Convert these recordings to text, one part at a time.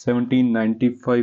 1795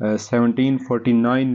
1749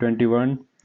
21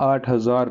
8000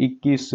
21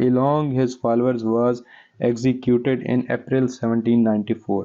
along his followers was executed in April 1794۔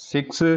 6۔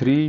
3۔